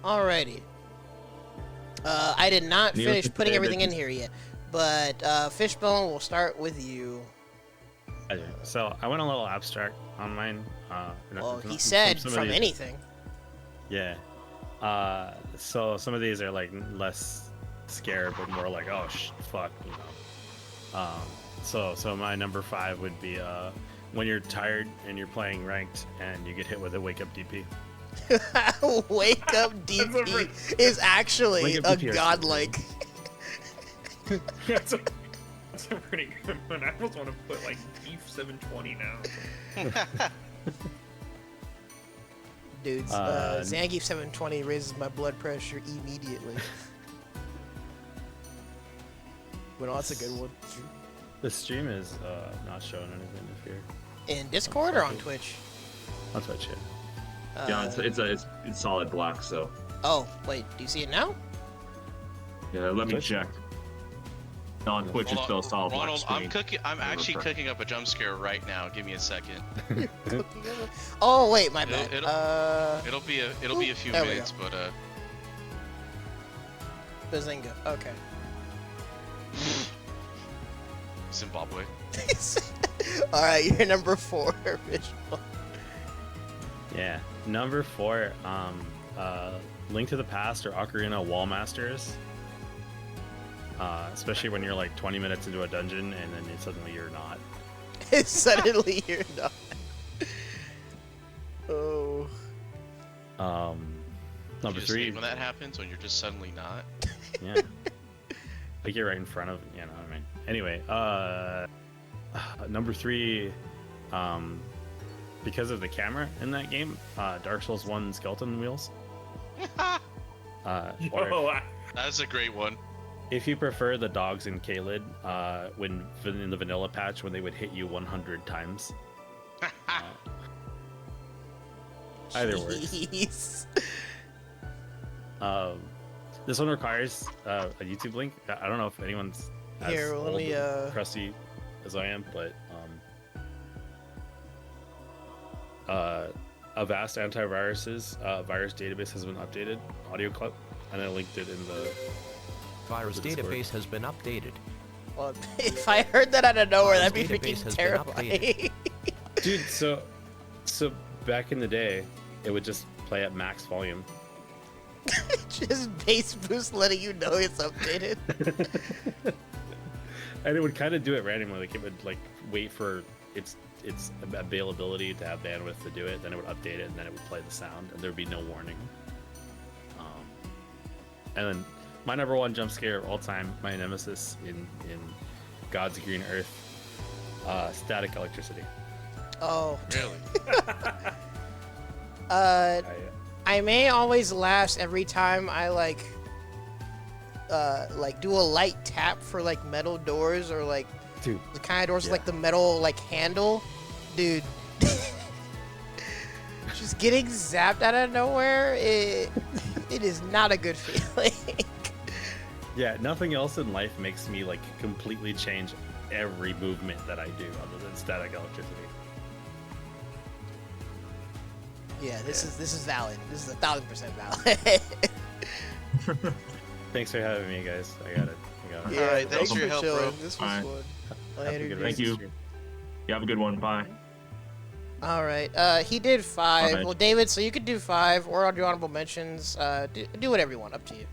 Alrighty. I did not finish putting everything in here yet, but Fishbone, we'll start with you. So I went a little abstract on mine. Well, he said from anything. Yeah. So some of these are like less scared, but more like, oh fuck, you know. So my number 5 would be when you're tired and you're playing ranked and you get hit with a wake up DP. Wake up DP is actually a godlike. That's a pretty good one. I almost want to put like Beef 720 now. Dudes, Zangief 720 raises my blood pressure immediately. But no, that's a good one. The stream is not showing anything if you're in Discord or on Twitch? On Twitch, yeah. It's solid black, so. Oh, wait, do you see it now? Yeah, let me check. No, on Twitch it's still solid black screen. I'm actually cooking up a jump scare right now. Give me a second. Oh wait, my bad. It'll be a few minutes, but Bazinga. Okay. Zimbabwe. All right, you're number 4, Visual. Yeah, number 4. Link to the Past or Ocarina of Wall Masters. Especially when you're like 20 minutes into a dungeon and then suddenly you're not. Suddenly you're not. Oh. Number 3. When that happens, when you're just suddenly not. Yeah. Like you're right in front of, you know what I mean. Anyway, number 3, because of the camera in that game, Dark Souls 1 Skeleton Wheels. That's a great one. If you prefer the dogs in Caelid, when in the vanilla patch, when they would hit you 100 times. Either works. This one requires a YouTube link. I don't know if anyone's as old and crusty as I am, but Avast Antivirus's virus database has been updated. Audio clip, and I linked it in the virus database has been updated. Well, if I heard that out of nowhere, that'd be freaking terrifying. Dude, so back in the day, it would just play at max volume. Just bass boost letting you know it's updated. And it would kind of do it randomly. Like it would like wait for its availability to have bandwidth to do it, then it would update it, and then it would play the sound, and there would be no warning. And then my number 1 jump scare of all time, my nemesis in God's Green Earth, static electricity. Oh. Really? I may always last every time I like do a light tap for like metal doors or like Dude, the kind of doors with like the metal like handle. Dude. Just getting zapped out of nowhere, it is not a good feeling. Yeah, nothing else in life makes me like completely change every movement that I do other than static electricity. Yeah, this is valid. This is 1,000% valid. Thanks for having me, guys. I got it. Yeah, all right, thanks for your help, bro. This was fun. Later, Thank you. You have a good one. Bye. All right. He did 5. Okay. Well, David, so you could do 5 or I'll do honorable mentions. Do whatever you want. Up to you.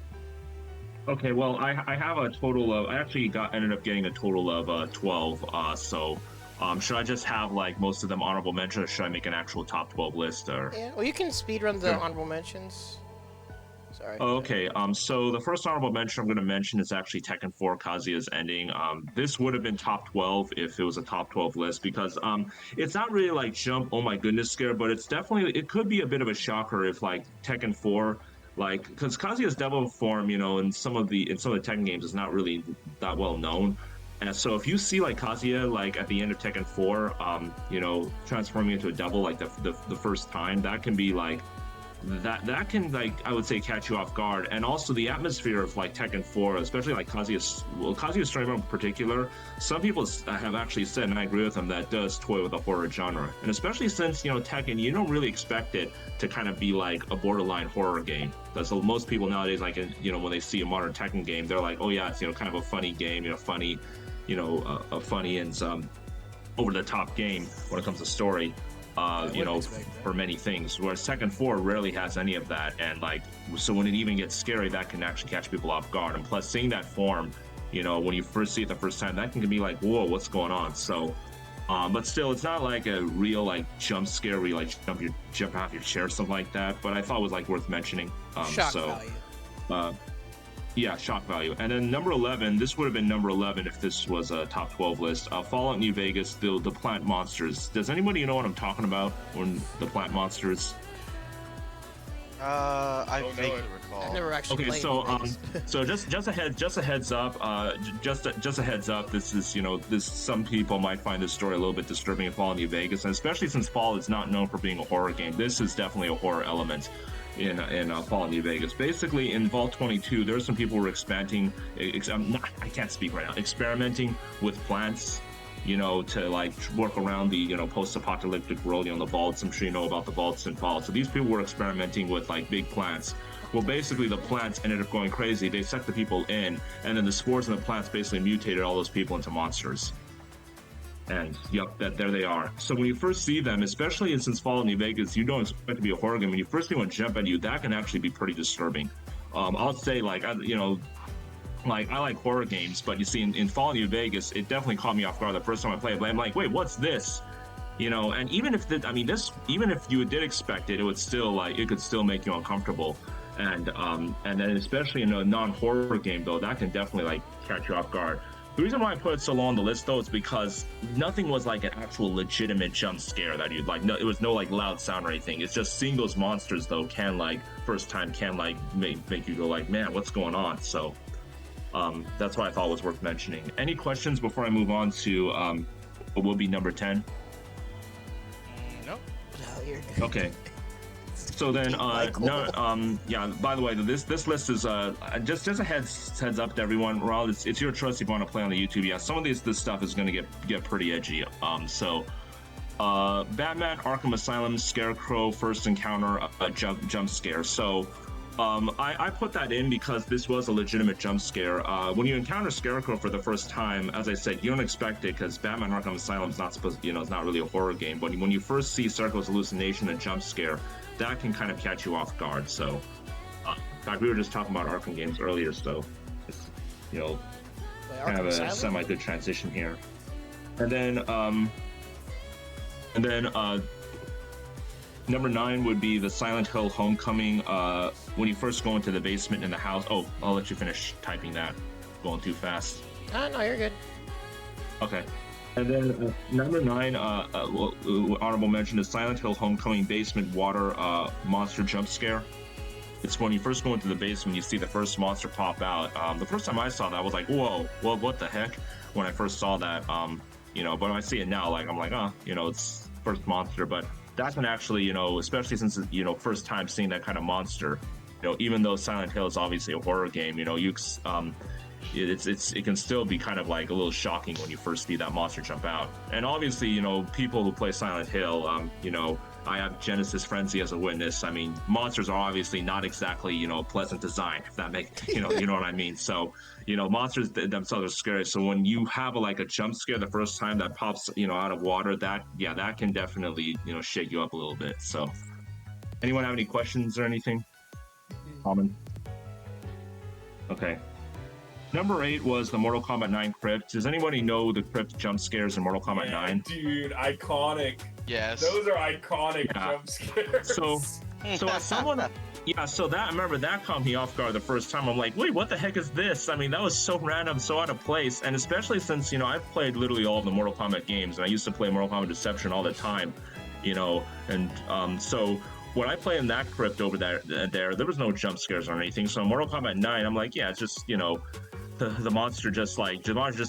Okay, well, I have a total of, I actually ended up getting a total of 12, so should I just have like most of them honorable mentions, or should I make an actual top 12 list? Or Yeah, well, you can speedrun the honorable mentions. Sorry. Oh, okay, so the first honorable mention I'm going to mention is actually Tekken 4 Kazuya's ending. This would have been top 12 if it was a top 12 list, because it's not really like jump, oh my goodness scare, but it's definitely, it could be a bit of a shocker if like Tekken 4, like, because Kazuya's devil form, you know, in some of the Tekken games is not really that well known. And so if you see like Kazuya like at the end of Tekken 4, you know, transforming into a devil like the first time, that can be like that can, like, I would say, catch you off guard. And also the atmosphere of like Tekken 4, especially like Kazuya's story in particular, some people have actually said, and I agree with them, that does toy with the horror genre. And especially since, you know, Tekken, you don't really expect it to kind of be like a borderline horror game. Because most people nowadays, like, you know, when they see a modern Tekken game, they're like, oh yeah, it's, you know, kind of a funny game, you know, funny, you know, a funny and over the top game when it comes to story. You know, for many things, whereas Tekken 4 rarely has any of that, and like, so when it even gets scary, that can actually catch people off guard. And plus, seeing that form, you know, when you first see it the first time, that can be like, whoa, what's going on? So, but still, it's not like a real like jump scare where you like jump off your chair or something like that. But I thought it was like worth mentioning. Shock value. Yeah, shock value. And then number 11, this would have been number 11 if this was a top 12 list. Fallout New Vegas, the plant monsters. Does anybody know what I'm talking about when the plant monsters? I vaguely recall. I've never actually Okay, played so Vegas. so just a heads up. Just a heads up. This is, you know, some people might find this story a little bit disturbing in Fallout New Vegas, and especially since Fallout is not known for being a horror game. This is definitely a horror element in Fallout New Vegas. Basically, in Vault 22, there are some people who were experimenting with plants, you know, to like work around the, you know, post-apocalyptic world, you know, the vaults. I'm sure you know about the vaults in Fallout. So these people were experimenting with like big plants. Well, basically the plants ended up going crazy. They sucked the people in, and then the spores in the plants basically mutated all those people into monsters. And yep, there they are. So when you first see them, especially since Fallout New Vegas, you don't expect it to be a horror game. When you first see one jump at you, that can actually be pretty disturbing. I'll say, like, you know, like, I like horror games, but you see, in Fallout New Vegas, it definitely caught me off guard the first time I played it. I'm like, wait, what's this? You know, and even if even if you did expect it, it would still, like, it could still make you uncomfortable. And then especially in a non-horror game, though, that can definitely like catch you off guard. The reason why I put it so low on the list, though, is because nothing was like an actual legitimate jump scare that you'd like. No, it was no like loud sound or anything. It's just seeing those monsters, though, can like first time can like make you go like, man, what's going on? So that's why I thought it was worth mentioning. Any questions before I move on to what will be number 10? Nope. No, you're good. Okay. So then, yeah. By the way, this list is just a heads up to everyone. Raul, it's your choice if you want to play on the YouTube. Yeah, some of this stuff is going to get pretty edgy. So, Batman: Arkham Asylum, Scarecrow, first encounter, jump scare. So, I put that in because this was a legitimate jump scare. When you encounter Scarecrow for the first time, as I said, you don't expect it because Batman: Arkham Asylum is not supposed, you know, it's not really a horror game. But when you first see Scarecrow's hallucination and jump scare, that can kind of catch you off guard. So, in fact, we were just talking about Arkham games earlier, so it's, you know, kind of a semi-good transition here. And then number 9 would be the Silent Hill Homecoming. When you first go into the basement in the house. Oh, I'll let you finish typing that. Going too fast. No, you're good. Okay. And then number 9, honorable mention, is Silent Hill Homecoming basement water monster jump scare. It's when you first go into the basement, you see the first monster pop out. The first time I saw that, I was like, whoa, well, what the heck? When I first saw that, you know, but when I see it now, like, I'm like, oh, you know, it's first monster. But that can actually, you know, especially since, you know, first time seeing that kind of monster, you know, even though Silent Hill is obviously a horror game, you know, it can still be kind of like a little shocking when you first see that monster jump out. And obviously, you know, people who play Silent Hill, you know, I have Genesis Frenzy as a witness. I mean, monsters are obviously not exactly, you know, a pleasant design, if that makes, you know what I mean. So, you know, monsters themselves are scary. So when you have a jump scare the first time that pops, you know, out of water, that can definitely, you know, shake you up a little bit. So, anyone have any questions or anything? Common. Okay. Number 8 was the Mortal Kombat 9 Crypt. Does anybody know the Crypt jump scares in Mortal Kombat 9? Dude, iconic. Yes. Those are iconic jump scares. So as someone, so that, I remember that caught me off guard the first time. I'm like, wait, what the heck is this? I mean, that was so random, so out of place. And especially since, you know, I've played literally all of the Mortal Kombat games, and I used to play Mortal Kombat Deception all the time, you know, and so when I play in that crypt over there was no jump scares or anything. So in Mortal Kombat 9, I'm like, yeah, it's just, you know, the monster just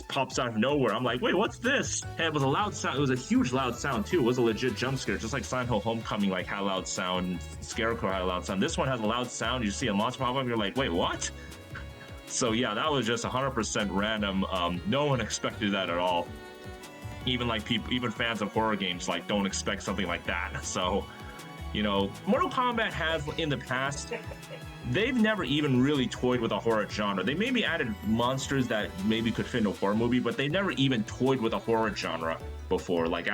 pops out of nowhere. I'm like, wait, what's this? And it was a loud sound. It was a huge loud sound too. It was a legit jump scare, just like Silent Hill Homecoming like had a loud sound, Scarecrow had a loud sound. This one has a loud sound. You see a monster pop up, you're like, wait, what? So yeah, that was just 100% random. No one expected that at all. Even like people, even fans of horror games like don't expect something like that. So, you know, Mortal Kombat has in the past, they've never even really toyed with a horror genre. They maybe added monsters that maybe could fit in a horror movie, but they never even toyed with a horror genre before. Like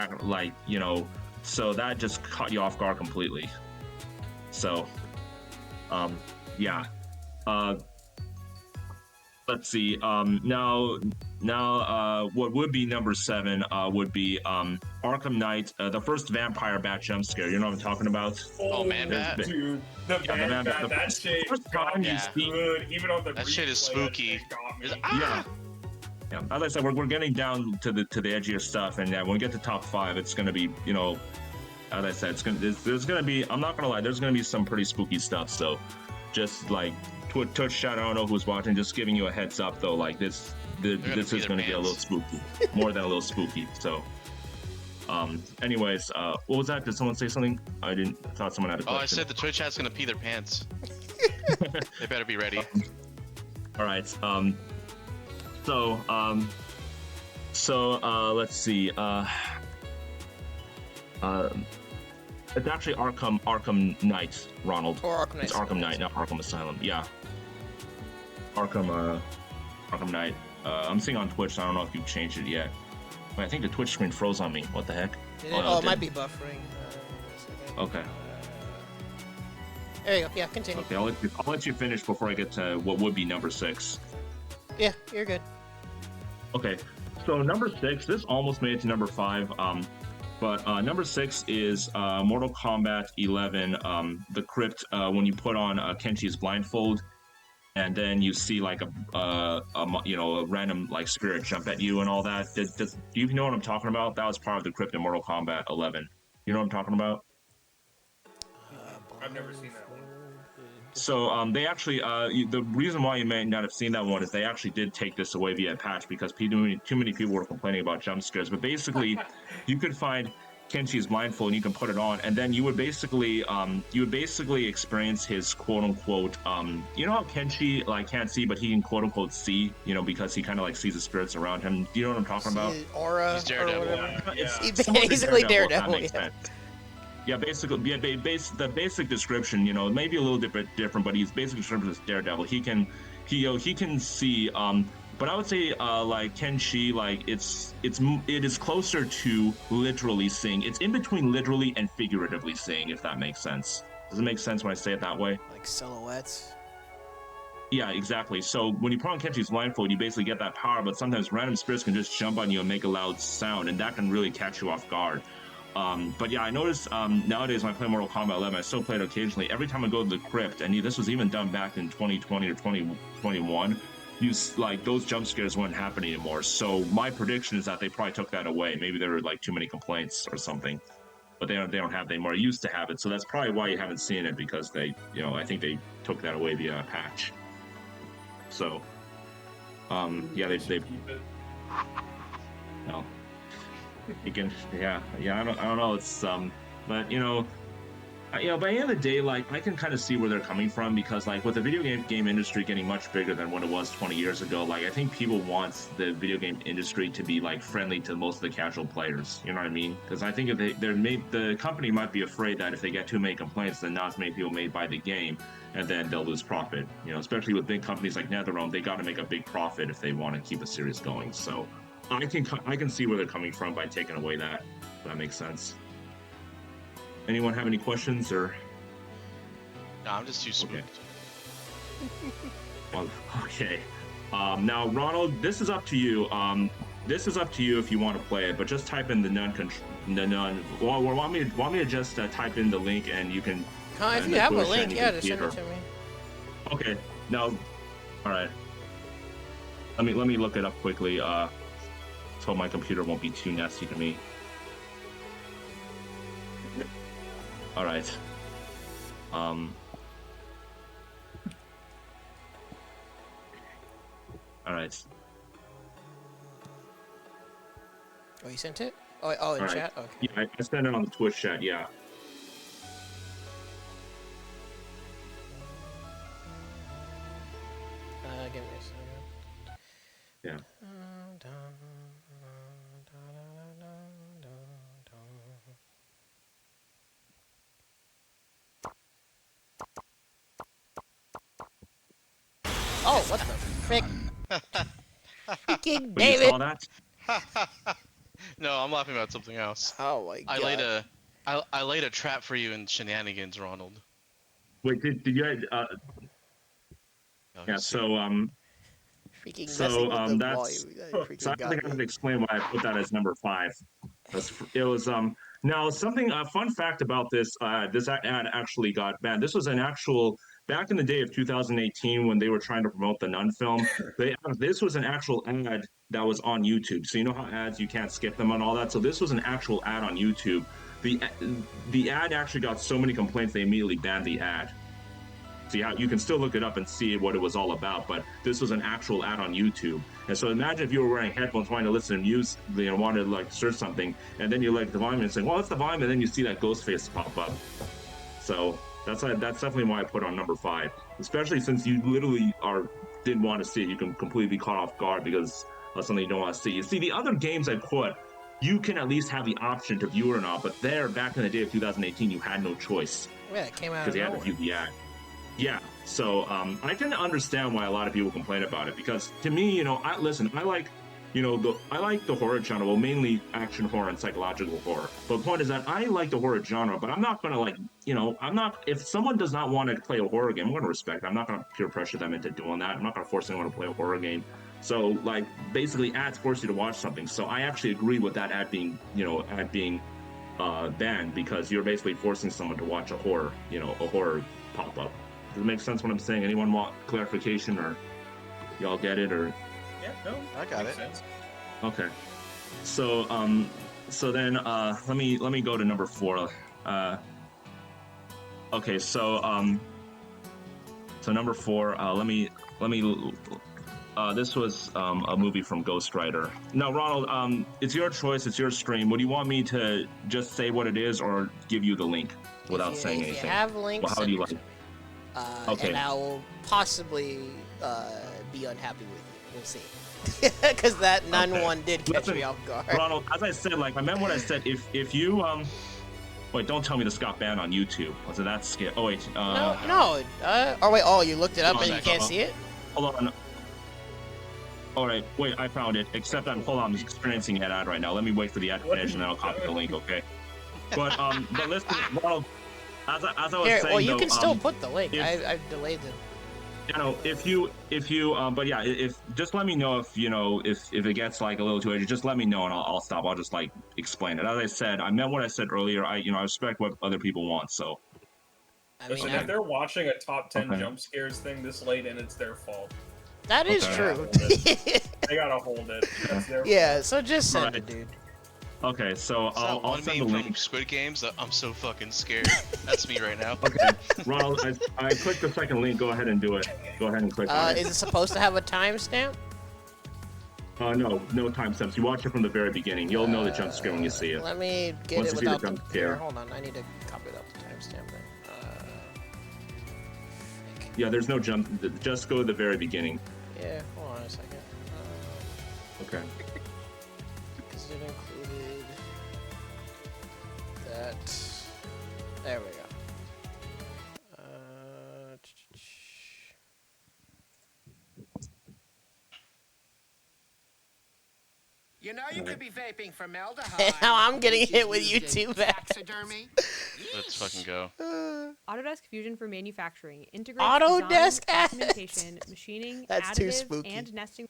you know, so that just caught you off guard completely. So, yeah. Let's see. Now, what would be number 7 would be Arkham Knight, the first vampire bat jump scare. You know what I'm talking about? Oh, man, bat. Dude, the man bat, that shit got me good. Even on the that shit is spooky. Yeah. Yeah. As I said, we're getting down to the edgier stuff, and yeah, when we get to top 5, it's gonna be, you know, as I said, there's gonna be. I'm not gonna lie, there's gonna be some pretty spooky stuff. So, just like Twitch chat, I don't know who's watching, just giving you a heads up though. Like this is gonna be a little spooky, more than a little spooky. So, anyways, what was that? Did someone say something? I thought someone had a question. Oh, I said the Twitch chat's gonna pee their pants. They better be ready. All right. Let's see. It's actually Arkham Knight, Ronald. Or Arkham Knight. It's Arkham Knight, not Arkham Asylum. Yeah. Arkham Knight. I'm seeing on Twitch, so I don't know if you've changed it yet. Wait, I think the Twitch screen froze on me. What the heck? It might be buffering. Okay. There you go. Yeah, continue. Okay, I'll let you finish before I get to what would be number 6. Yeah, you're good. Okay, so number 6, this almost made it to number 5. But number 6 is Mortal Kombat 11, the crypt, when you put on Kenshi's blindfold, and then you see like a random like spirit jump at you and all that. Do you know what I'm talking about? That was part of the crypt in Mortal Kombat 11. You know what I'm talking about? I've never seen that one. So they actually, the reason why you may not have seen that one is they actually did take this away via patch because too many people were complaining about jump scares. But basically, you could find Kenshi's blindfold and you can put it on, and then you would basically experience his quote unquote, you know how Kenshi like can't see, but he can quote unquote see, you know, because he kind of like sees the spirits around him. Do you know what I'm talking about? Aura. He's Daredevil. He's basically Daredevil. Yeah, basically, the basic description, you know, maybe a little bit different, but he's basically described as Daredevil. He can see, but I would say, like Kenshi, like it is closer to literally seeing. It's in between literally and figuratively seeing, if that makes sense. Does it make sense when I say it that way? Like silhouettes. Yeah, exactly. So when you put on Kenshi's blindfold, you basically get that power, but sometimes random spirits can just jump on you and make a loud sound, and that can really catch you off guard. But yeah, I noticed nowadays when I play Mortal Kombat 11, I still play it occasionally. Every time I go to the crypt, and this was even done back in 2020 or 2021, like those jump scares wouldn't happen anymore. So my prediction is that they probably took that away. Maybe there were like too many complaints or something, but they don't have it anymore. I used to have it, so that's probably why you haven't seen it, because they, you know, I think they took that away via patch. So, yeah, they no. You can, yeah, I don't know. It's but you know, by the end of the day, like I can kind of see where they're coming from, because like with the video game industry getting much bigger than what it was 20 years ago, like I think people want the video game industry to be like friendly to most of the casual players. You know what I mean? Because I think if the company might be afraid that if they get too many complaints, then not as many people may buy the game, and then they'll lose profit. You know, especially with big companies like NetherRealm, they got to make a big profit if they want to keep a series going. So. I can see where they're coming from by taking away that. If that makes sense. Anyone have any questions or? No, I'm just too spooked. Okay. Okay. Now, Ronald, this is up to you. This is up to you if you want to play it, but just type in the none. Well, want me to just type in the link and you can. If you have a link, yeah, just send it to me. Okay. Now, all right. Let me look it up quickly. So my computer won't be too nasty to me. All right. All right. right. Oh, you sent it? Oh, in All right. chat? Okay. Yeah, I sent it on the Twitch chat, yeah. Give me a second. Yeah. Oh, what the frick? Freaking But you David! saw that? No, I'm laughing about something else. Oh my I god. laid a I laid a trap for you in Shenanigans, Ronald. Wait, did you guys, Oh, yeah, you see. so, Freaking so, messing with the that's, volume. That so I freaking don't think I got have to me. explain why I put that as number 5. It was, now something, a fun fact about this, this ad actually got banned. This was an actual, back in the day of 2018 when they were trying to promote the Nun film, this was an actual ad that was on YouTube. So you know how ads, you can't skip them and all that? So this was an actual ad on YouTube. The ad actually got so many complaints, they immediately banned the ad. So yeah, you can still look it up and see what it was all about, but this was an actual ad on YouTube. And so imagine if you were wearing headphones wanting to listen to music, wanted to like search something, and then you like the volume and saying, well, it's the volume, and then you see that ghost face pop up. So that's definitely why I put on number 5, especially since you literally didn't want to see it. You can completely be caught off guard because of something you don't want to see. You see, the other games I put, you can at least have the option to view it or not, but there, back in the day of 2018, you had no choice. Yeah, it came out Because of you had to nowhere. view the ad. Yeah, so I can understand why a lot of people complain about it, because to me, I like, I like the horror genre, well, mainly action horror and psychological horror. But the point is that I like the horror genre, but I'm not gonna if someone does not want to play a horror game, I'm gonna respect it. I'm not gonna peer pressure them into doing that. I'm not gonna force anyone to play a horror game. So like basically ads force you to watch something. So I actually agree with that ad being banned, because you're basically forcing someone to watch a horror pop-up. Does it make sense what I'm saying? Anyone want clarification, or y'all get it, or? Yeah, no, I got makes it. sense. Okay. So then let me go to number 4. Okay, so number 4, this was a movie from Ghost Rider. Now, Ronald, it's your choice, it's your stream. Would you want me to just say what it is, or give you the link without saying anything? If you have links, Well, how do you like? Okay. and I will possibly be unhappy with you. We'll see. Because that Nun one did catch me off guard. Ronald, as I said, I meant what I said. If you wait, don't tell me this got banned on YouTube. Was it that scary? Oh wait. No. Oh, you looked it up and you can't see it? Hold on. All right, wait, I found it. Except hold on, I'm experiencing an ad right now. Let me wait for the ad to finish, and then I'll copy the link, okay? But listen, Ronald, as I was Here, saying, well, you though, can still put the link. if- I've delayed the. if you but yeah, if just let me know if if it gets like a little too edgy, just let me know and I'll stop. I'll just like explain it. As I said, I meant what I said earlier. I respect what other people want, so. I mean, Listen, if they're watching a top 10 Okay. jump scares thing this late, and it's their fault. that is Okay. true. They gotta hold it. That's their Yeah, so just send Right. it, dude. Okay, so Is that I'll one send the meme link. from Squid Games that I'm so fucking scared? That's me right now. Okay, Ronald, I clicked the second link. Go ahead and do it. Go ahead and click on it. Is it supposed to have a timestamp? No timestamps. You watch it from the very beginning. You'll know the jump scare when you see it. Let me get Once it you see the without jump the. scare. Here, hold on, I need to copy it up the timestamp then. Yeah, there's no jump. Just go to the very beginning. Yeah, hold on a second. Okay. Because it included that. There we go. You know you could be vaping formaldehyde. Now I'm getting which hit is with used in YouTube ads. taxidermy. Let's fucking go. Autodesk Fusion for manufacturing integrates Autodesk design, ads. documentation, machining, That's too additive, spooky. and nesting.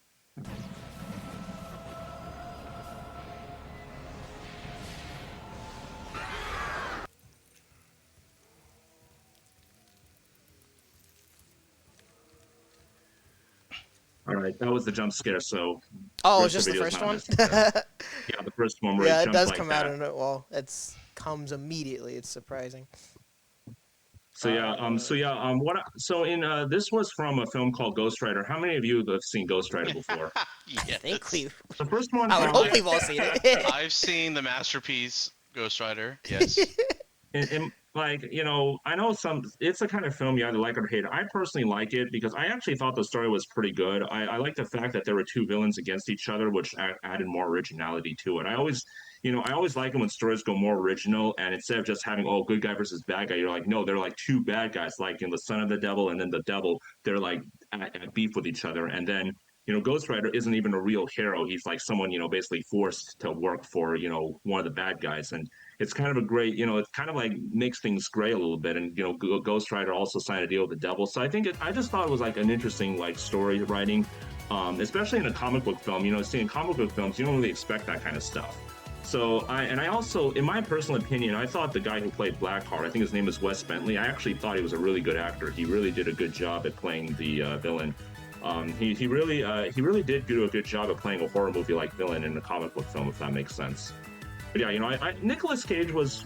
All right, that was the jump scare. So. Oh, rest it's just of the video's first not one? necessary. Yeah, the first one where Yeah, it it jumps does like come that. out in it. Well, it's comes immediately. It's surprising. So in this was from a film called Ghost Rider. How many of you have seen Ghost Rider before? I think Yes. we've. The first one. I would hope we've all seen it. I've seen the masterpiece Ghost Rider. Yes. And like I know it's a kind of film you either like or hate. I personally like it because I actually thought the story was pretty good. I like the fact that there were two villains against each other, which added more originality to it. I always like it when stories go more original, and instead of just having good guy versus bad guy, you're like, no, they're like two bad guys, like in the son of the devil and then the devil. They're like at beef with each other, and then Ghost Rider isn't even a real hero. He's like someone basically forced to work for one of the bad guys, and it's kind of a great, it kind of like makes things gray a little bit. And Ghost Rider also signed a deal with the devil, so I just thought it was like an interesting like story writing, especially in a comic book film. Seeing comic book films, you don't really expect that kind of stuff. So I also, in my personal opinion, I thought the guy who played Blackheart, I think his name is Wes Bentley. I actually thought he was a really good actor. He really did a good job at playing the villain. He really did do a good job at playing a horror movie like villain in a comic book film, if that makes sense. But yeah, Nicolas Cage was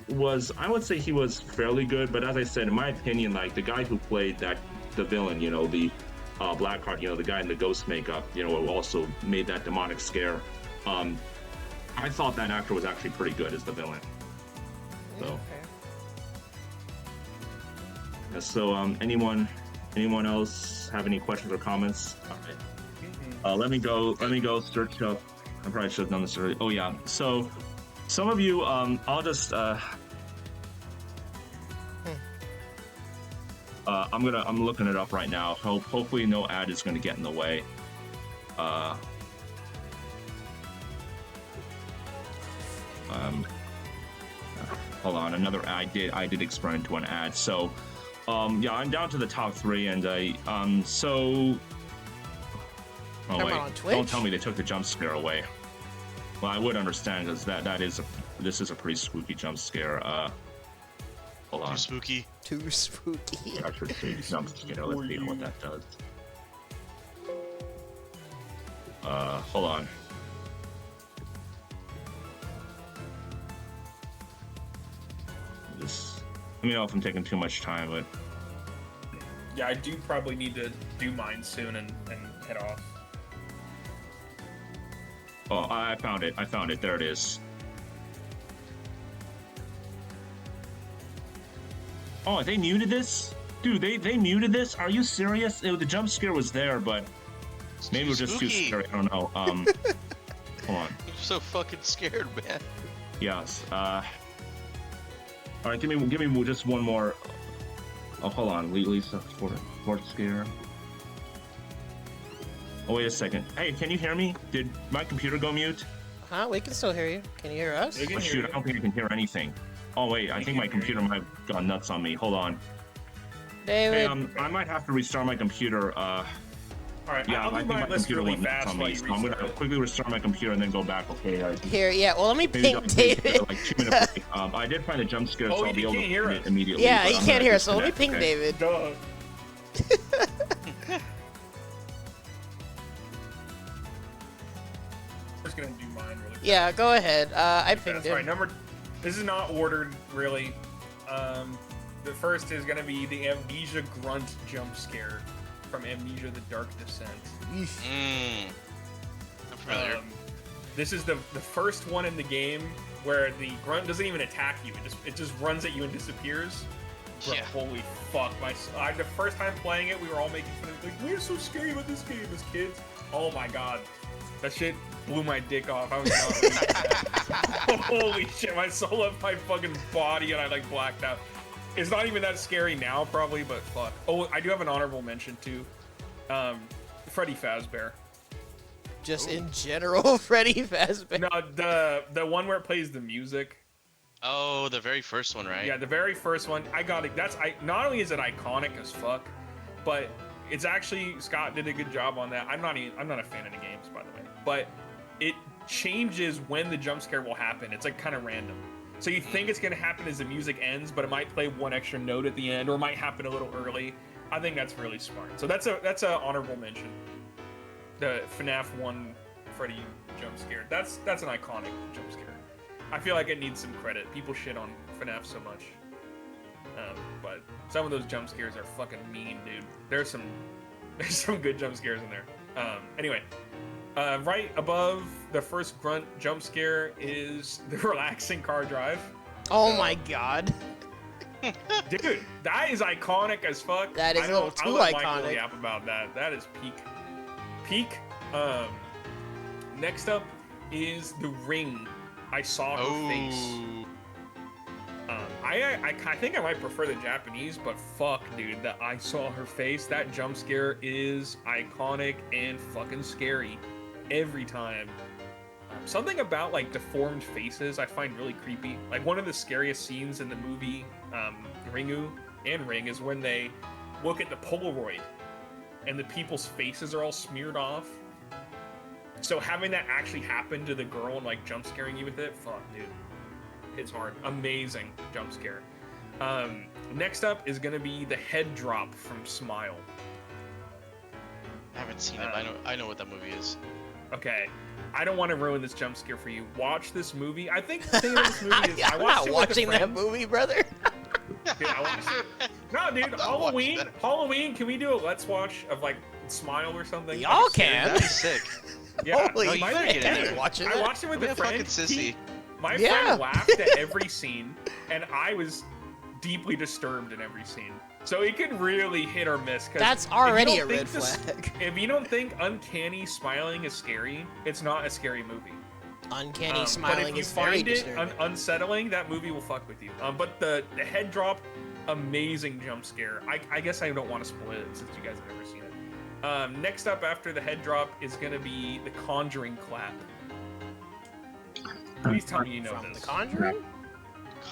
I would say he was fairly good, but as I said, in my opinion, like the guy who played the villain, the Blackheart, the guy in the ghost makeup, who also made that demonic scare. I thought that actor was actually pretty good as the villain. So, yeah, so anyone else have any questions or comments? All right. Let me go search up. I probably should have done this earlier. Oh yeah. So some of you, I'll just I'm looking it up right now. Hopefully no ad is gonna get in the way. Hold on, I did explain into an ad. So yeah, I'm down to the top 3, and so oh wait, don't tell me they took the jump scare away. Well, I would understand, because this is a pretty spooky jump scare. Hold on. Too spooky. I should say jump scare. Let's see what that does. Hold on. Let me know if I'm taking too much time, but yeah, I do probably need to do mine soon and head off. Oh, I found it. There it is. Oh, they muted this? Dude, they muted this? Are you serious? The jump scare was there, but maybe it was just too scary. I don't know. Hold on. I'm so fucking scared, man. Yes. All right, give me just one more. Oh, hold on. Lisa, fourth scare. Oh, wait a second. Hey, can you hear me? Did my computer go mute? Huh? We can still hear you. Can you hear us? Oh, shoot, I don't think I can hear anything. Oh, wait, I think my computer might have gone nuts on me. Hold on. David. Hey, I might have to restart my computer. All right, yeah, I think my computer really went nuts on me, so I'm gonna quickly restart my computer and then go back. Okay. Here, yeah. Well, let me ping David. Like 2 minutes break. I did find a jump scare, so I'll be able to hear it immediately. Yeah, he can't hear us, so let me ping David. Duh. Just gonna do mine really quick. Yeah, go ahead. I pinged him. Right, this is not ordered really. The first is gonna be the Amnesia Grunt jump scare from Amnesia: The Dark Descent. I'm familiar. This is the first one in the game where the grunt doesn't even attack you. It just runs at you and disappears. Bro, Yeah. holy fuck! The first time playing it, we were all making fun of it. Like, we're so scary about this game as kids. Oh my god, that shit blew my dick off. I was not ready for that. Holy shit! My soul left my fucking body and I like blacked out. It's not even that scary now, probably, but fuck. Oh, I do have an honorable mention too. Freddy Fazbear. Just in general, Freddy Fazbear. No, the one where it plays the music. Oh, the very first one, right? Yeah, the very first one. I got it. Not only is it iconic as fuck, but it's actually Scott did a good job on that. I'm not a fan of the games, by the way, but it changes when the jump scare will happen. It's like kind of random. So you think it's gonna happen as the music ends, but it might play one extra note at the end, or it might happen a little early. I think that's really smart. So that's a honorable mention. The FNAF 1 Freddy jump scare. That's an iconic jump scare. I feel like it needs some credit. People shit on FNAF so much. But some of those jump scares are fucking mean, dude. There's some good jump scares in there. Anyway, right above the first grunt jump scare is the relaxing car drive. Oh my god. Dude, that is iconic as fuck. That is a little too I let Mike iconic. really yap about that. That is peak. Peak. Next up is the ring. I saw her face. I think I might prefer the Japanese, but fuck, dude, that I saw her face. That jump scare is iconic and fucking scary every time. Something about like deformed faces I find really creepy. Like one of the scariest scenes in the movie Ringu and Ring is when they look at the Polaroid and the people's faces are all smeared off. So having that actually happen to the girl and like jump scaring you with it, fuck, dude. It's hard. Amazing jump scare. Next up is gonna be the head drop from Smile. I haven't seen it. I know what that movie is. Okay, I don't want to ruin this jump scare for you. Watch this movie. I think the thing about this movie is I I'm watched not it with a watching that friend. movie, brother. Dude, I watched it. No, dude, Halloween. Halloween. Can we do a let's watch of like Smile or something? Y'all Like, can. That'd be sick. Yeah. Holy no, you better shit. get in there. Watching I that? watched it with Be a a friend. fucking sissy. My Yeah. friend laughed at every scene, and I was deeply disturbed in every scene. So it could really hit or miss. 'Cause That's if you already don't a red think this- flag. If you don't think uncanny smiling is scary, it's not a scary movie. Uncanny But if smiling you is very find it disturbing. unsettling, that movie will fuck with you. But the head drop, amazing jump scare. I guess I don't want to spoil it since you guys have never seen it. Next up after the head drop is gonna be the Conjuring clap. Please tell me you know From this. The Conjuring?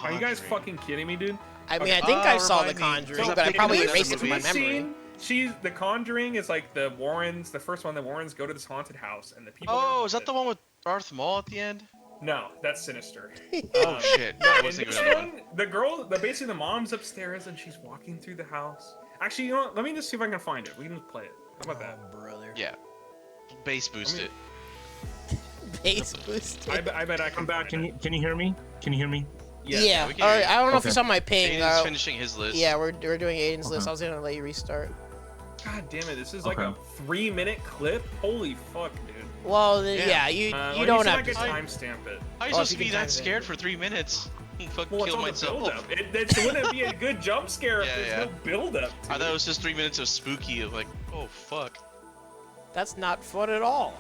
Are you guys Conjuring. fucking kidding me, dude? I mean, I Okay. think I saw The Remind me. Conjuring, So but I in probably this erased it from my movie- memory. She's the Conjuring is like the Warrens. The first one, the Warrens go to this haunted house, and the people. Oh, is that the one with Darth Maul at the end? No, that's Sinister. Oh shit! No, I In was thinking this of that one. one, the girl, basically the mom's upstairs, and she's walking through the house. Actually, you know what? Let me just see if I can find it. We can just play it. How about that? Oh, brother. Yeah. Bass boost I mean- it. Bass boost. I bet I can. I'm back. find Can you hear me? Can you hear me? Yes. Yeah. we can All hear right. you. I don't know if you Okay. saw my ping. Aiden's finishing his list. Yeah, we're doing Aiden's list. Okay. I was gonna let you restart. God damn it! This is like Okay. a 3-minute clip. Holy fuck, dude. Well, then, Yeah. yeah, you Let you me don't see if have I to. can timestamp it. How are you Oh, supposed if to you be can that time it scared in. for 3 minutes? Fuck, Well, it's kill all the myself. build-up. It wouldn't be a good jump scare if Yeah, there's yeah. no build-up. I thought it was just 3 minutes of spooky. Of like, oh fuck. That's not fun at all.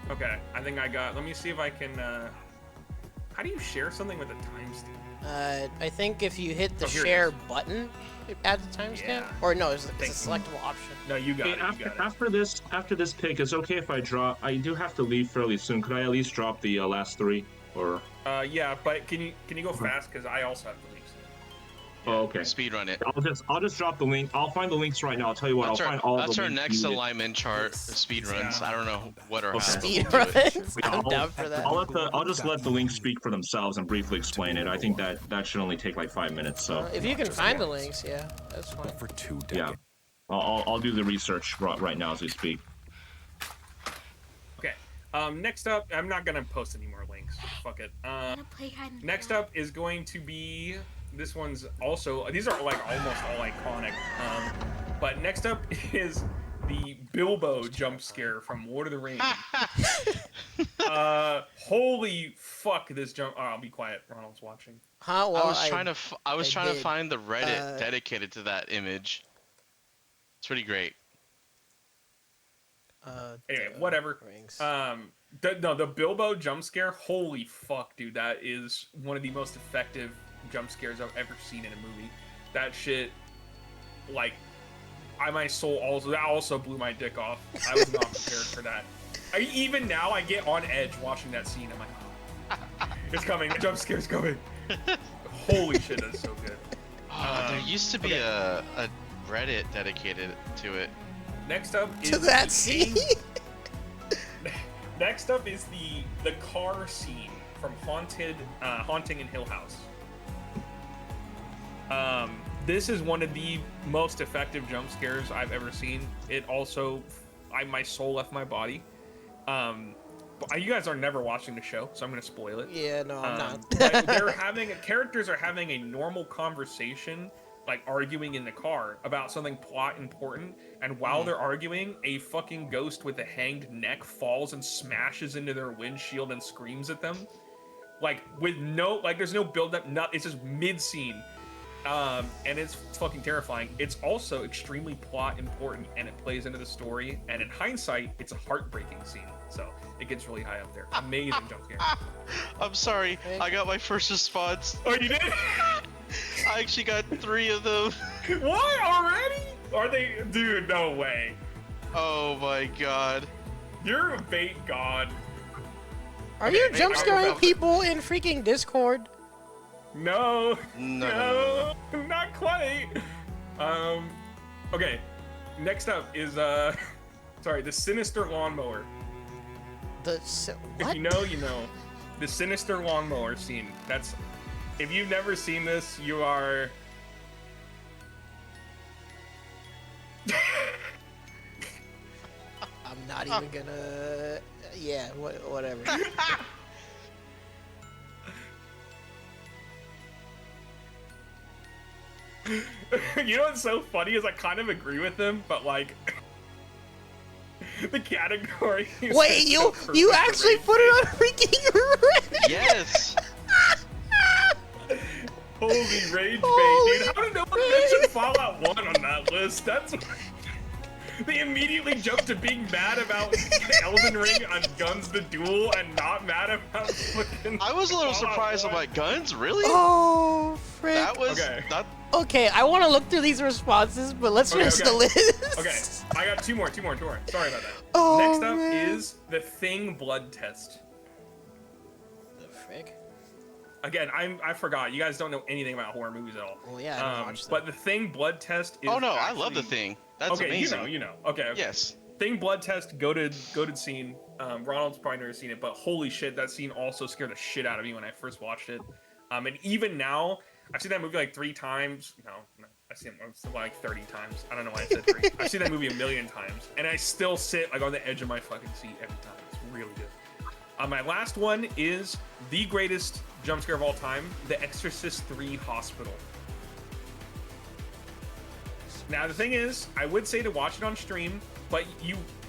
Okay, I think I got. Let me see if I can. How do you share something with a timestamp? I think if you hit the Oh, here it share is. button, it adds a timestamp. Yeah. Or no, it's a Thank you. selectable option. No, you got Hey, it. You got it. after this pick, it's okay if I drop. I do have to leave fairly soon. Could I at least drop the last three? Or Yeah, but can you go fast? Because I also have to leave soon. oh, okay. Speed run it. I'll just drop the link. I'll find the links right now. I'll tell you what. That's I'll our, find all that's the our links next needed. alignment chart of speed runs. Yeah. I don't know what or how. Okay. but we'll Speed do it. runs. I'm I'll- down for that. I'll just let the links speak for themselves and briefly explain it. I think that should only take like 5 minutes. So If you can find the links, yeah, that's fine. For 2 yeah, decades. I'll do the research right now as we speak. Okay. Next up, I'm not gonna post any more links. Fuck it. Next up is going to be. This one's also. These are like almost all iconic. But next up is the Bilbo jump scare from Lord of the Rings. Holy fuck! This jump. Oh, I'll be quiet. Ronald's watching. Huh? Well, I was trying to trying to did. find the Reddit Uh, dedicated to that image. It's pretty great. Anyway, the whatever. Rings. The Bilbo jump scare. Holy fuck, dude! That is one of the most effective jump scares I've ever seen in a movie. That shit, like, my soul also blew my dick off. I was not prepared for that. Even now, I get on edge watching that scene. I'm like, oh, it's coming. The jump scare's coming. Holy shit, that's so good. There used to be okay. a Reddit dedicated to it. Next up is To that the scene? Next up is the car scene from Haunting in Hill House. This is one of the most effective jump scares I've ever seen. It also, my soul left my body. You guys are never watching the show, so I'm gonna spoil it. Yeah, no, I'm not. But characters are having a normal conversation, like arguing in the car about something plot important, and while they're arguing, a fucking ghost with a hanged neck falls and smashes into their windshield and screams at them. Like, with no, like, there's no build up, it's just mid scene. And it's fucking terrifying. It's also extremely plot important, and it plays into the story, and in hindsight, it's a heartbreaking scene. So it gets really high up there. Amazing jump scare. I'm sorry, I got my first response. Oh, you did? I actually got 3 of them. What, already? Are they? Dude, no way. Oh my god. You're a bait god. Are you jump scaring people in freaking Discord? No. No. Not quite. Okay. Next up is sorry, the Sinister Lawnmower. What? If you know, you know. The Sinister Lawnmower scene. That's, if you've never seen this, you are. I'm not even gonna. Yeah, whatever. You know what's so funny is I kind of agree with them, but like the category. Wait, you actually put it on freaking Reddit? Yes. Holy rage Holy bait, dude! How did no one mention Fallout 1 on that list? That's. They immediately jumped to being mad about Elden Ring on Guns the Duel and not mad about fucking. I was a little Fallout surprised 1. about guns, really? Oh, frick. That was Okay. that. Okay, I want to look through these responses, but let's finish the list. Okay, I got two more. Sorry about that. Oh, Next up man. is the Thing blood test. The frick? Again, I forgot. You guys don't know anything about horror movies at all. Well, yeah, I don't watch them. But the Thing blood test is. Oh no, I actually... love the Thing. That's okay, amazing. you know. Okay. Yes. Thing blood test, goated scene. Ronald's probably never seen it, but holy shit, that scene also scared the shit out of me when I first watched it. And even now, I've seen that movie like 3 times. No, I've seen it like 30 times. I don't know why I said 3. I've seen that movie 1,000,000 times, and I still sit like on the edge of my fucking seat every time. It's really good. My last one is the greatest jump scare of all time: The Exorcist 3 Hospital. Now the thing is, I would say to watch it on stream, but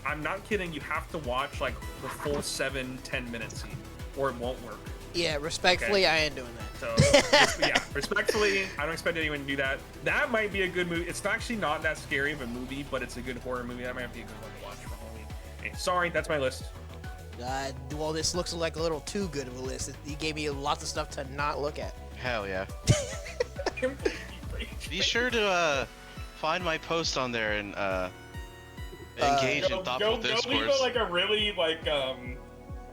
I'm not kidding, you have to watch like the full 7-10 minute scene, or it won't work. Yeah, respectfully, Okay. I ain't doing that. So, yeah, respectfully, I don't expect anyone to do that. That might be a good movie. It's actually not that scary of a movie, but it's a good horror movie. That might be a good one to watch for Halloween. Hey, sorry, that's my list. Well, this looks like a little too good of a list. You gave me lots of stuff to not look at. Hell yeah. Be sure to find my post on there and engage in thoughtful Go discourse. leave like a really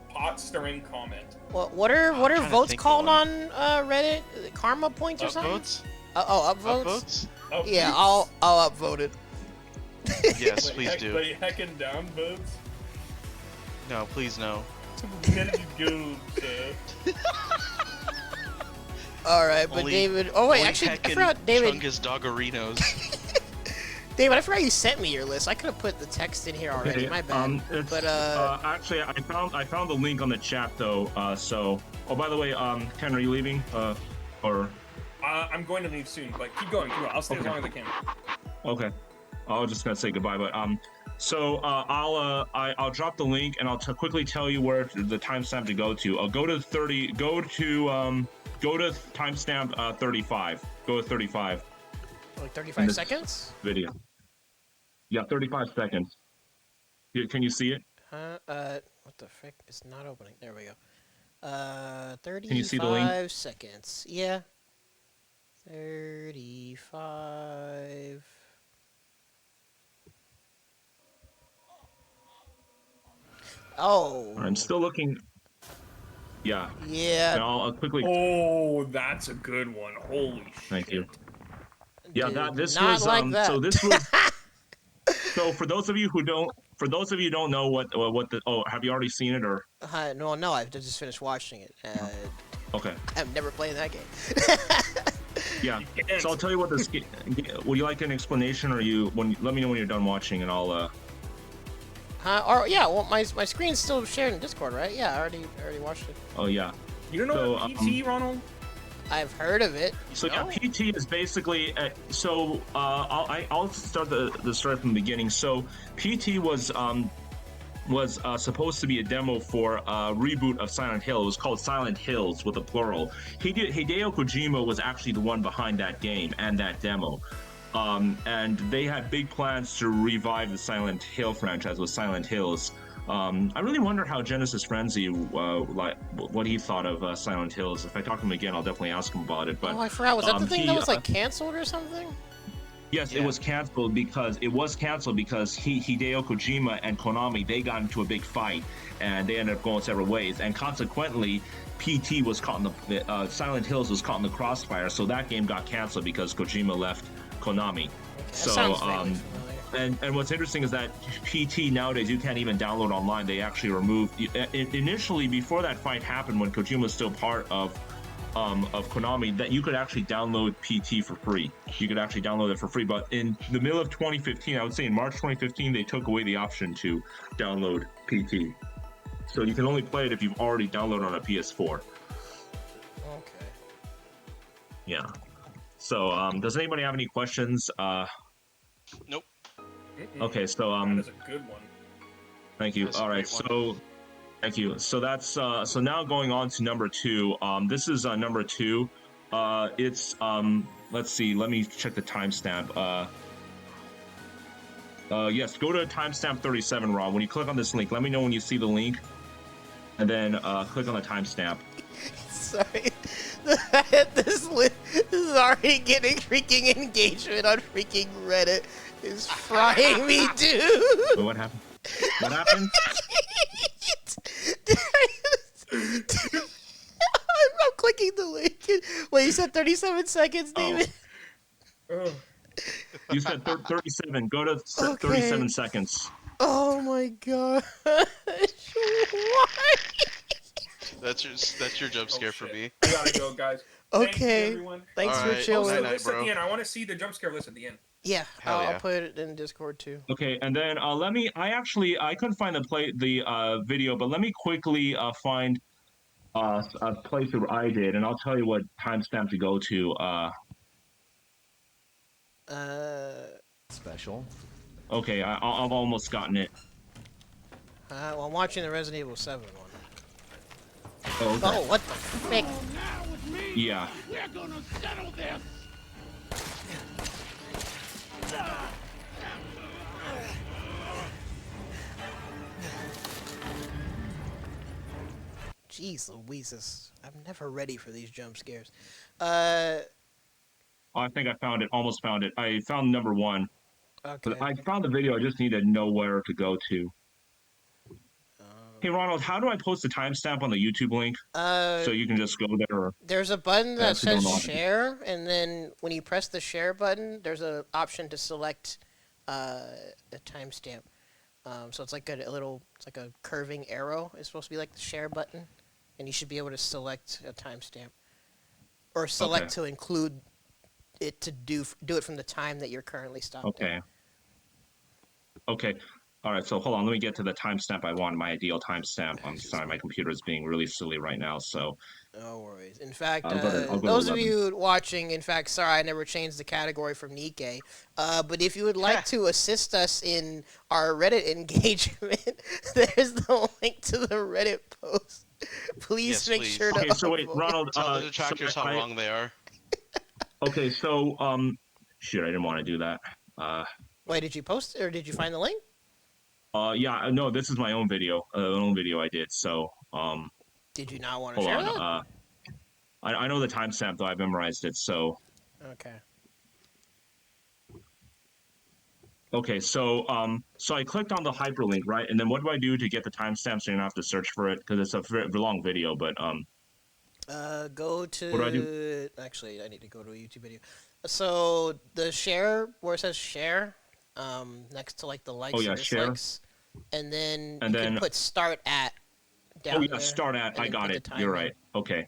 pot stirring comment. What are trying to votes think called of on Reddit? Is it karma points or something? Upvotes? Upvotes? Upvotes? Oh, Yeah, I'll upvote it. Yes, please do. Like heckin' down votes. No, please no. Let it go, sir. All right, but Only- David. Oh wait, only actually, I heckin' forgot, David. Chungus Doggerinos. David, I forgot you sent me your list. I could have put the text in here already. Okay, My bad. it's, But actually, I found the link on the chat though. So, oh, by the way, Ken, are you leaving? Or? I'm going to leave soon, but keep going. I'll stay as long as I can. Okay. I was just gonna say goodbye, but so I'll drop the link and I'll quickly tell you where the timestamp to go to. I'll go to timestamp 35. Go to 35. like 35 seconds. Video. Yeah, 35 seconds. Can you see it? What the frick? It's not opening. There we go. 35 Can you see the link? seconds. Yeah. 35. Oh. I'm still looking. Yeah. And Yeah. I'll quickly. Oh, that's a good one. Holy shit. Thank you. Yeah, Dude, this not was like that. so this was so for those of you who don't know what the have you already seen it or No, I just finished watching it. okay. I'm never playing that game. Yeah. can't. So I'll tell you what this would you like an explanation or let me know when you're done watching and I'll Huh? Or yeah, well, my screen's still shared in Discord, right? Yeah, I already watched it. Oh yeah. You don't know what PT, Ronald? I've heard of it. So yeah, PT is basically I'll start the story from the beginning. So PT was supposed to be a demo for a reboot of Silent Hill. It was called Silent Hills with a plural. Hideo Kojima was actually the one behind that game and that demo. And they had big plans to revive the Silent Hill franchise with Silent Hills. I really wonder how Genesis Frenzy, what he thought of Silent Hills. If I talk to him again, I'll definitely ask him about it. But I forgot. Was that the thing that was like canceled or something? Yes, yeah. It was canceled because Hideo Kojima and Konami, they got into a big fight and they ended up going several ways, and consequently PT was caught in the Silent Hills was caught in the crossfire, so that game got canceled because Kojima left Konami. Okay, and what's interesting is that PT nowadays you can't even download online. They actually removed initially, before that fight happened, when Kojima was still part of Konami, that you could actually download PT for free. You could actually download it for free. But in the middle of 2015, I would say in March 2015, they took away the option to download PT. So you can only play it if you've already downloaded on a PS4. Okay. Yeah. So does anybody have any questions? Nope. Okay, so that is a good one. Thank you. All right, so thank you. So that's so now going on to number 2. This is number 2. It's let's see. Let me check the timestamp. Yes, go to timestamp 37, Rob. When you click on this link, let me know when you see the link, and then click on the timestamp. Sorry, this is already getting freaking engagement on freaking Reddit. Is frying me, dude. Wait, what happened? What happened? I'm clicking the link. Wait, you said 37 seconons, David? Oh. You said 37. Go to 37 seconds. Oh my god. Why? That's your jump scare for me. I gotta go, guys. Okay. Thanks for chilling. List at the end. I want to see the jump scare list at the end. Yeah, I'll put it in Discord too. Okay, and then I couldn't find the video, but let me quickly find a playthrough I did, and I'll tell you what timestamp to go to. Special. Okay, I've almost gotten it. Well, I'm watching the Resident Evil 7 one. Oh, okay. Oh, what the frick? Yeah. We're gonna settle this. Jeez Louises. I'm never ready for these jump scares. I think I found it. Almost found it. I found number 1. Okay. But I found the video. I just need to know where to go to. Hey, Ronald, how do I post a timestamp on the YouTube link? So you can just go there? Or... There's a button that says share, and then when you press the share button, there's an option to select a timestamp. So it's like it's like a curving arrow. It's supposed to be like the share button, and you should be able to select a timestamp. Or select to include it to do it from the time that you're currently stopped. Okay. Okay. All right, so hold on. Let me get to the timestamp I want, my ideal timestamp. I'm sorry, my computer is being really silly right now, so... No worries. In fact, I'll go those of you watching, in fact, sorry, I never changed the category from Nikkei. But if you would like to assist us in our Reddit engagement, there's the link to the Reddit post. Please make sure to... Okay, so wait, Ronald... Tell the detractors how wrong they are. Okay, so, shoot, I didn't want to do that. Wait, did you post it, or did you find the link? Yeah, no, this is my own video, I did, so, Did you not want to share that? I know the timestamp, though. I memorized it, so... Okay. Okay, so I clicked on the hyperlink, right? And then what do I do to get the timestamp so you don't have to search for it? Because it's a very long video, but... Go to... What do I do? Actually, I need to go to a YouTube video. So, the share, where it says share, next to, like, the likes and dislikes... And then you can put start at down there. Start at. I got it. You're right. Okay.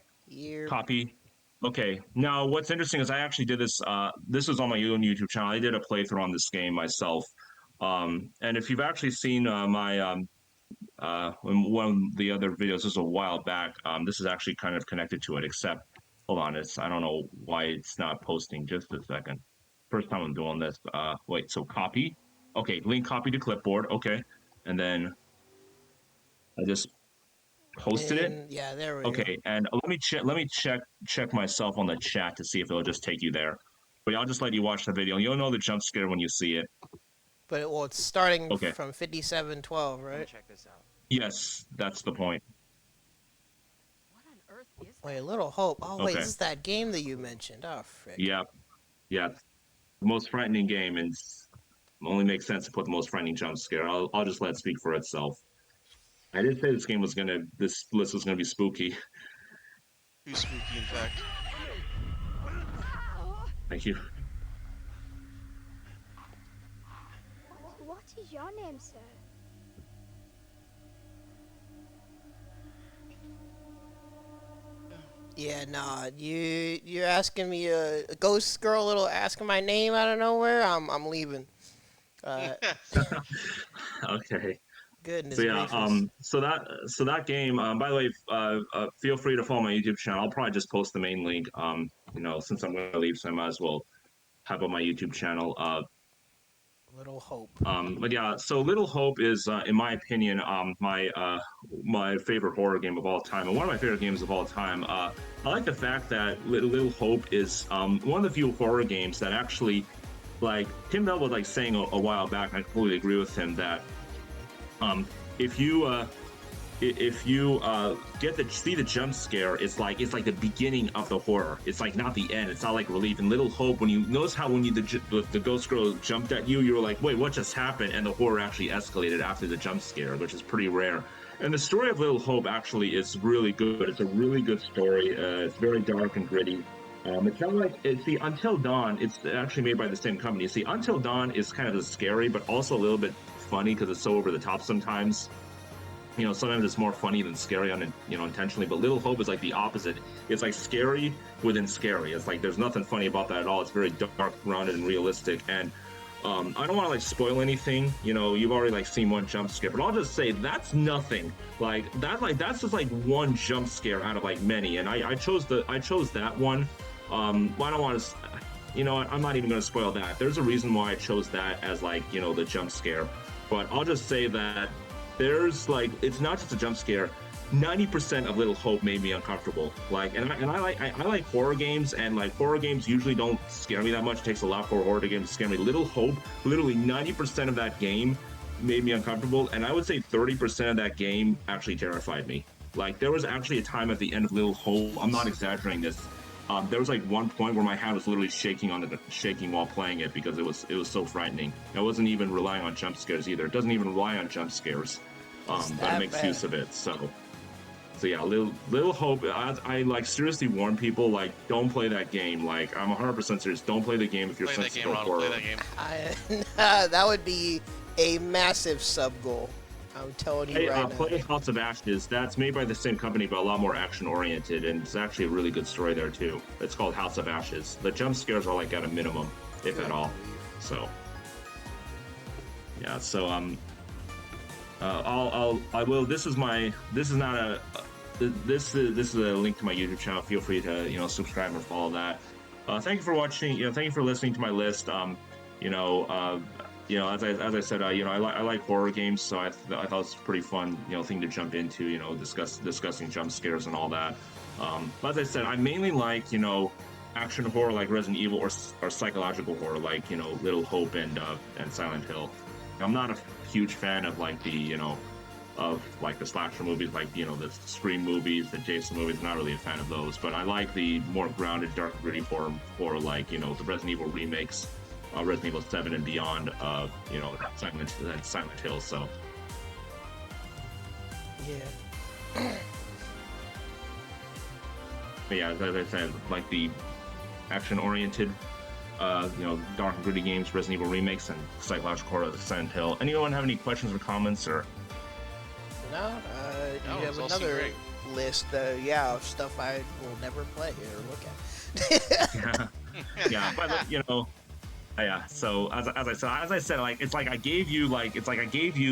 Copy. Okay. Now, what's interesting is I actually did this. This was on my own YouTube channel. I did a playthrough on this game myself. And if you've actually seen my one of the other videos, this was a while back. This is actually kind of connected to it, except hold on, I don't know why it's not posting. Just a second. First time I'm doing this. Wait, so copy. Okay, link copy to clipboard. Okay, and then I just posted it. And yeah, there we go. Okay, and let me check myself on the chat to see if it'll just take you there. But I'll just let you watch the video. You'll know the jump scare when you see it. But well, it's starting Okay. from 5712, right? Check this out. Yes, that's the point. What on earth is that? Wait, Little Hope. Oh wait, Okay. this is that game that you mentioned. Oh frick. Yeah, yeah. The most frightening game, and only makes sense to put the most frightening jump scare. I'll just let it speak for itself. I did say this list was gonna be spooky. Too spooky, in fact. Thank you. What is your name, sir? Yeah, nah. You're asking me a ghost girl little asking my name out of nowhere. I'm leaving. Okay. Goodness So yeah, gracious. so that game. By the way, feel free to follow my YouTube channel. I'll probably just post the main link. Since I'm gonna leave, so I might as well have on my YouTube channel. Little Hope. But yeah, so Little Hope is, in my opinion, my favorite horror game of all time, and one of my favorite games of all time. I like the fact that Little Hope is one of the few horror games that actually, like Tim Bell was like saying a while back, and I completely agree with him that if you get to see the jump scare, it's like the beginning of the horror. It's like not the end. It's not like relief. In Little Hope, when you notice how when the ghost girl jumped at you, you were like, wait, what just happened? And the horror actually escalated after the jump scare, which is pretty rare. And the story of Little Hope actually is really good. It's a really good story. It's very dark and gritty. It's kind of like, Until Dawn, it's actually made by the same company. See, Until Dawn is kind of scary, but also a little bit funny because it's so over the top sometimes. Sometimes it's more funny than scary intentionally, but Little Hope is like the opposite. It's like scary within scary. It's like there's nothing funny about that at all. It's very dark, grounded, and realistic. And I don't want to like spoil anything. You've already seen one jump scare, but I'll just say that's nothing. That's just like one jump scare out of like many. And I chose that one. I don't want to. I'm not even going to spoil that. There's a reason why I chose that as the jump scare. But I'll just say that there's it's not just a jump scare. 90% of Little Hope made me uncomfortable. I like horror games, and horror games usually don't scare me that much. It takes a lot for a horror game to scare me. Little Hope, literally 90% of that game made me uncomfortable, and I would say 30% of that game actually terrified me. There was actually a time at the end of Little Hope, I'm not exaggerating this, there was one point where my hand was literally shaking while playing it because it was so frightening. I wasn't even relying on jump scares either. It doesn't even rely on jump scares, but it makes use of it. So yeah, Little Hope. I seriously warn people don't play that game. I'm 100% serious. Don't play the game if you're sensitive to horror. Play that game. That would be a massive sub goal. I'm telling you right now. Play House of Ashes. That's made by the same company, but a lot more action-oriented, and it's actually a really good story there too. It's called House of Ashes. The jump scares are at a minimum, if at all. So, yeah. So I will. This is not a. This is a link to my YouTube channel. Feel free to subscribe and follow that. Thank you for watching. Thank you for listening to my list. As I said, I like horror games, so I thought it was a pretty fun, thing to jump into, discussing jump scares and all that. But as I said, I mainly like, action horror like Resident Evil or psychological horror like, Little Hope and Silent Hill. I'm not a huge fan of the slasher movies, the Scream movies, the Jason movies. I'm not really a fan of those, but I like the more grounded, dark, gritty horror, the Resident Evil remakes. Resident Evil 7 and beyond, Silent Hill. So, yeah. But yeah, as I said, the action-oriented, dark and gritty games, Resident Evil remakes, and psychological horror, Silent Hill. Anyone have any questions or comments, or? No, you have another list, of stuff I will never play or look at. Yeah, but Yeah. So as I said, like it's like I gave you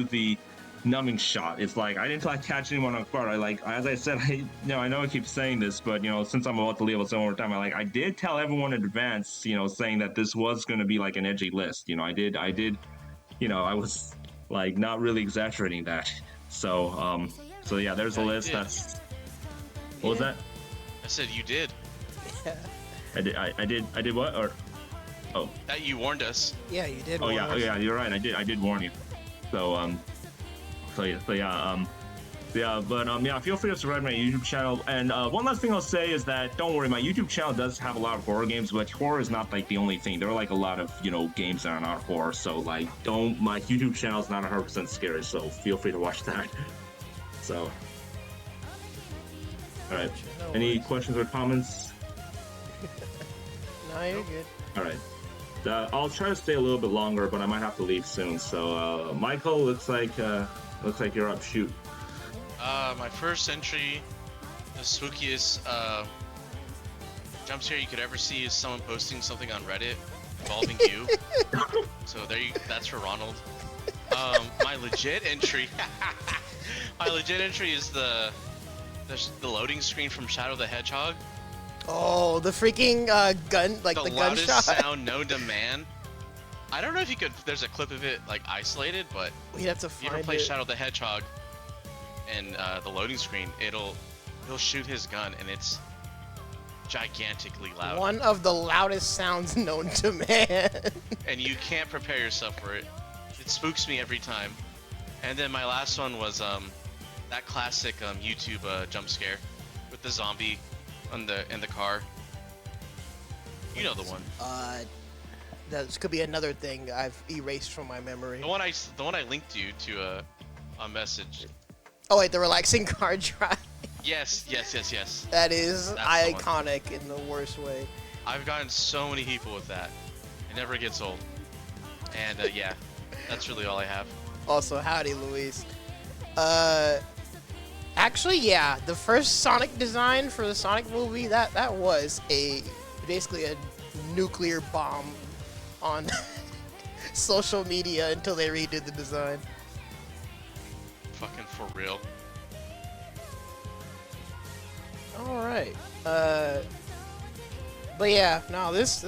the numbing shot. It's like I didn't like catch anyone on guard. I like as I said, I know I keep saying this, but since I'm about to leave it some more time, I did tell everyone in advance, saying that this was going to be like an edgy list. I did, I was like not really exaggerating that. So yeah, there's a list. Did. That's what was that? I said you did. I did what or oh That you warned us. Yeah, you did. oh yeah you're right. I did warn you. So yeah, feel free to subscribe to my YouTube channel. And one last thing I'll say is that don't worry, my YouTube channel does have a lot of horror games, but horror is not like the only thing. There are like a lot of games that are not horror. So like, my YouTube channel is not 100% scary. So feel free to watch that. So, all right. Any questions or comments? No, you're good. All right. I'll try to stay a little bit longer, but I might have to leave soon. So, Michael, looks like you're up. Shoot. My first entry, the spookiest jump scare you could ever see is someone posting something on Reddit involving you. So that's for Ronald. My legit entry, is the loading screen from Shadow the Hedgehog. Oh, the freaking gun, like the loudest gunshot. sound known to man. I don't know if you could. There's a clip of it like isolated, but We'd have to if you find ever play it. Shadow the Hedgehog and the loading screen, he'll shoot his gun and it's gigantically loud. One of the loudest sounds known to man. And you can't prepare yourself for it. It spooks me every time. And then my last one was that classic YouTube jump scare with the zombie in the car. You know the one. That could be another thing I've erased from my memory. The one I linked you to a message. Oh wait, the relaxing car drive. Yes. That is That's the one. iconic in the worst way. I've gotten so many people with that. It never gets old. And yeah, that's really all I have. Also, howdy, Luis. Actually, yeah, the first Sonic design for the Sonic movie, that was basically a nuclear bomb on social media until they redid the design. Fucking for real. All right. But yeah, no, this